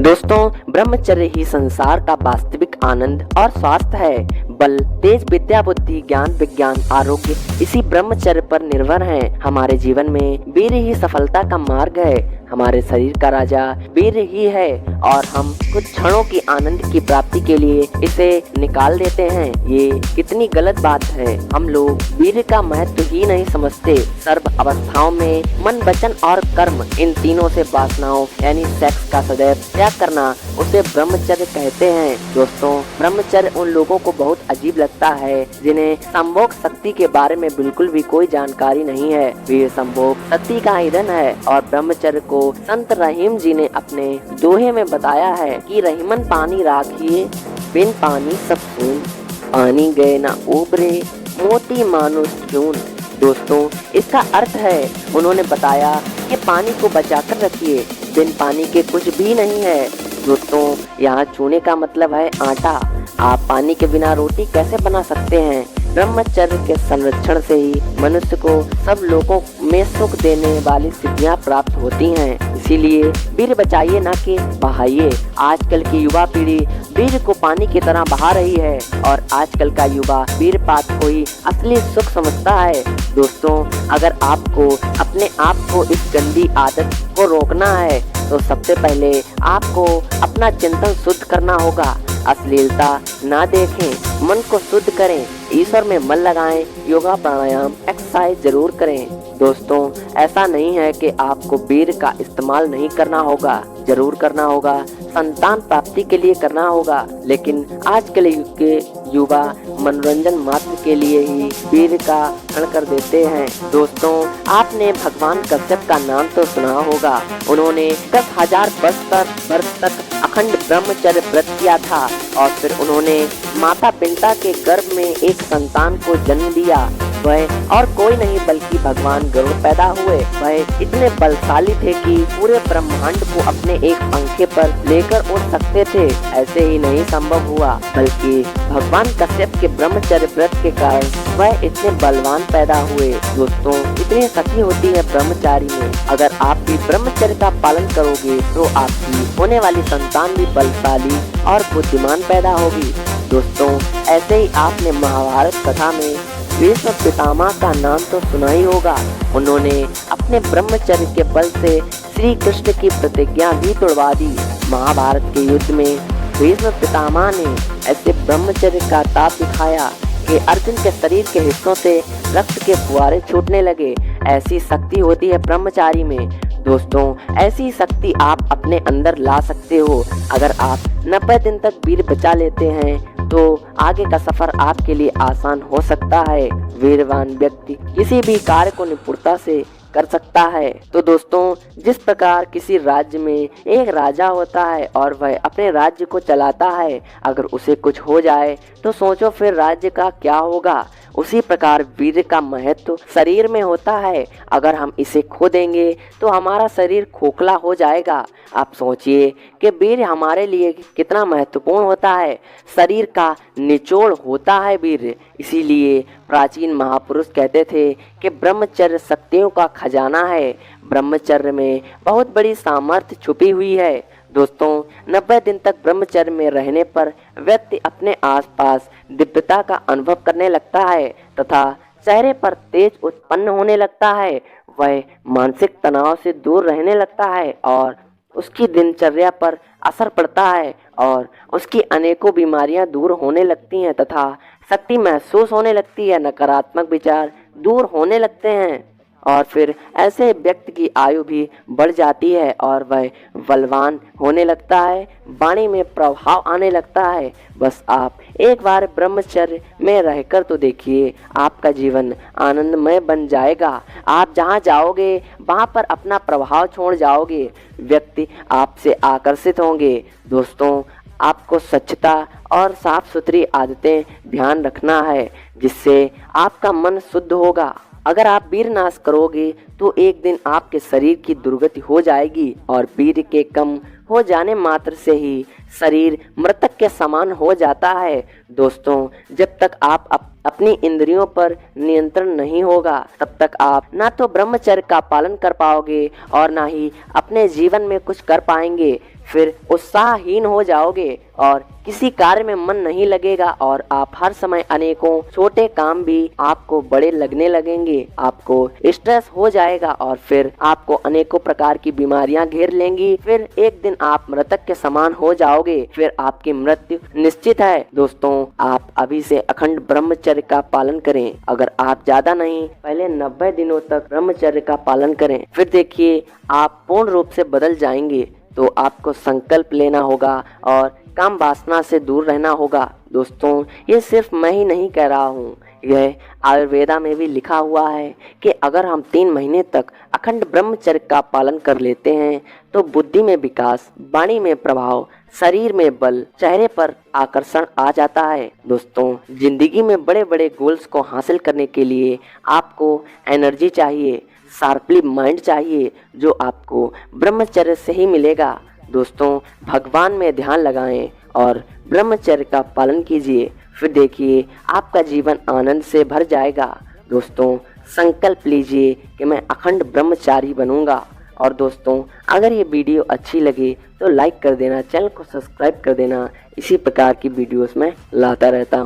दोस्तों, ब्रह्मचर्य ही संसार का वास्तविक आनंद और स्वास्थ्य है। बल, तेज, विद्या, बुद्धि, ज्ञान, विज्ञान, आरोग्य इसी ब्रह्मचर्य पर निर्भर हैं। हमारे जीवन में वीर ही सफलता का मार्ग है। हमारे शरीर का राजा वीर ही है और हम कुछ क्षणों की आनंद की प्राप्ति के लिए इसे निकाल देते हैं। ये कितनी गलत बात है। हम लोग वीर का महत्व ही नहीं समझते। सर्व अवस्थाओं में मन, वचन और कर्म, इन तीनों से वासनाओं यानी सेक्स का सदैव त्याग करना, उसे ब्रह्मचर्य कहते हैं। दोस्तों, ब्रह्मचर्य उन लोगों को बहुत अजीब लगता है जिन्हें संभोग शक्ति के बारे में बिल्कुल भी कोई जानकारी नहीं है। वीर संभोग शक्ति का ईंधन है और ब्रह्मचर्य को संत रहीम जी ने अपने दोहे में बताया है कि रहीमन पानी राखिए, बिन पानी सब सून, पानी गए ना उबरे, मोती मानुष जून। दोस्तों, इसका अर्थ है, उन्होंने बताया कि पानी को बचाकर रखिए, बिन पानी के कुछ भी नहीं है। दोस्तों, यहाँ चूने का मतलब है आटा। आप पानी के बिना रोटी कैसे बना सकते हैं? ब्रह्मचर्य के संरक्षण से ही मनुष्य को सब लोगों में सुख देने वाली सिद्धियां प्राप्त होती हैं। इसीलिए वीर बचाइए ना कि बहाइए। आजकल की युवा पीढ़ी वीर को पानी की तरह बहा रही है और आजकल का युवा वीर पात को ही असली सुख समझता है। दोस्तों, अगर आपको अपने आप को इस गंदी आदत को रोकना है तो सबसे पहले आपको अपना चिंतन शुद्ध करना होगा। अश्लीलता ना देखें, मन को शुद्ध करें, ईश्वर में मन लगाएं, योगा, प्राणायाम, एक्सरसाइज जरूर करें। दोस्तों, ऐसा नहीं है कि आपको वीर का इस्तेमाल नहीं करना होगा, जरूर करना होगा, संतान प्राप्ति के लिए करना होगा। लेकिन आज के युग के युवा मनोरंजन मात्र के लिए ही वीर का हरण कर देते हैं। दोस्तों, आपने भगवान कश्यप का नाम तो सुना होगा। उन्होंने 10,000 वर्ष तक अखंड ब्रह्मचर्य व्रत किया था और फिर उन्होंने माता पिंटा के गर्भ में एक संतान को जन्म दिया। वह और कोई नहीं बल्कि भगवान गरुड़ पैदा हुए। वह इतने बलशाली थे कि पूरे ब्रह्मांड को अपने एक पंखे पर लेकर उड़ सकते थे। ऐसे ही नहीं संभव हुआ, बल्कि भगवान कश्यप के ब्रह्मचर्य व्रत के कारण वह इतने बलवान पैदा हुए। दोस्तों, इतनी शक्ति होती है ब्रह्मचारी में। अगर आप भी ब्रह्मचर्य का पालन करोगे तो आपकी होने वाली संतान भी बलशाली और बुद्धिमान पैदा होगी। दोस्तों, ऐसे ही आपने महाभारत कथा में भीष्म पितामह का नाम तो सुना ही होगा। उन्होंने अपने ब्रह्मचर्य के बल से श्री कृष्ण की प्रतिज्ञा भी तोड़वा दी। महाभारत के युद्ध में भीष्म पितामह ने ऐसे ब्रह्मचर्य का ताप दिखाया कि अर्जुन के शरीर के हिस्सों से रक्त के फुहारे छूटने लगे। ऐसी शक्ति होती है ब्रह्मचारी में। दोस्तों, ऐसी शक्ति आप अपने अंदर ला सकते हो। अगर आप 90 दिन तक वीर बचा लेते हैं तो आगे का सफर आपके लिए आसान हो सकता है। वीरवान व्यक्ति किसी भी कार्य को निपुणता से कर सकता है। तो दोस्तों, जिस प्रकार किसी राज्य में एक राजा होता है और वह अपने राज्य को चलाता है, अगर उसे कुछ हो जाए तो सोचो फिर राज्य का क्या होगा। उसी प्रकार वीर का महत्व शरीर में होता है। अगर हम इसे खो देंगे तो हमारा शरीर खोखला हो जाएगा। आप सोचिए कि वीर हमारे लिए कितना महत्वपूर्ण होता है। शरीर का निचोड़ होता है वीर। इसीलिए प्राचीन महापुरुष कहते थे कि ब्रह्मचर्य शक्तियों का खजाना है। ब्रह्मचर्य में बहुत बड़ी सामर्थ्य छुपी हुई है। दोस्तों, 90 दिन तक ब्रह्मचर्य में रहने पर व्यक्ति अपने आसपास दिव्यता का अनुभव करने लगता है तथा चेहरे पर तेज उत्पन्न होने लगता है। वह मानसिक तनाव से दूर रहने लगता है और उसकी दिनचर्या पर असर पड़ता है और उसकी अनेकों बीमारियां दूर होने लगती हैं तथा शक्ति महसूस होने लगती है। नकारात्मक विचार दूर होने लगते हैं और फिर ऐसे व्यक्ति की आयु भी बढ़ जाती है और वह बलवान होने लगता है। वाणी में प्रभाव आने लगता है। बस आप एक बार ब्रह्मचर्य में रहकर तो देखिए, आपका जीवन आनंदमय बन जाएगा। आप जहाँ जाओगे वहाँ पर अपना प्रभाव छोड़ जाओगे। व्यक्ति आपसे आकर्षित होंगे। दोस्तों, आपको स्वच्छता और साफ सुथरी आदतें ध्यान रखना है, जिससे आपका मन शुद्ध होगा। अगर आप वीर नाश करोगे तो एक दिन आपके शरीर की दुर्गति हो जाएगी और वीर के कम हो जाने मात्र से ही शरीर मृतक के समान हो जाता है। दोस्तों, जब तक आप अपनी इंद्रियों पर नियंत्रण नहीं होगा तब तक आप ना तो ब्रह्मचर्य का पालन कर पाओगे और ना ही अपने जीवन में कुछ कर पाएंगे। फिर उत्साहहीन हो जाओगे और किसी कार्य में मन नहीं लगेगा और आप हर समय अनेकों छोटे काम भी आपको बड़े लगने लगेंगे। आपको स्ट्रेस हो जाएगा और फिर आपको अनेकों प्रकार की बीमारियां घेर लेंगी। फिर एक दिन आप मृतक के समान हो जाओगे। फिर आपकी मृत्यु निश्चित है। दोस्तों, आप अभी से अखंड ब्रह्मचर्य का पालन करें। अगर आप ज्यादा नहीं, पहले 90 दिनों तक ब्रह्मचर्य का पालन करें। फिर देखिए, आप पूर्ण रूप से बदल जाएंगे। तो आपको संकल्प लेना होगा और काम वासना से दूर रहना होगा। दोस्तों, ये सिर्फ मैं ही नहीं कह रहा हूँ, यह आयुर्वेदा में भी लिखा हुआ है कि अगर हम 3 महीने तक अखंड ब्रह्मचर्य का पालन कर लेते हैं तो बुद्धि में विकास, वाणी में प्रभाव, शरीर में बल, चेहरे पर आकर्षण आ जाता है। दोस्तों, जिंदगी में बड़े बड़े गोल्स को हासिल करने के लिए आपको एनर्जी चाहिए, शार्पली माइंड चाहिए, जो आपको ब्रह्मचर्य से ही मिलेगा। दोस्तों, भगवान में ध्यान लगाएं और ब्रह्मचर्य का पालन कीजिए। फिर देखिए, आपका जीवन आनंद से भर जाएगा। दोस्तों, संकल्प लीजिए कि मैं अखंड ब्रह्मचारी बनूंगा। और दोस्तों, अगर ये वीडियो अच्छी लगे तो लाइक कर देना, चैनल को सब्सक्राइब कर देना। इसी प्रकार की वीडियोस में लाता रहता हूँ।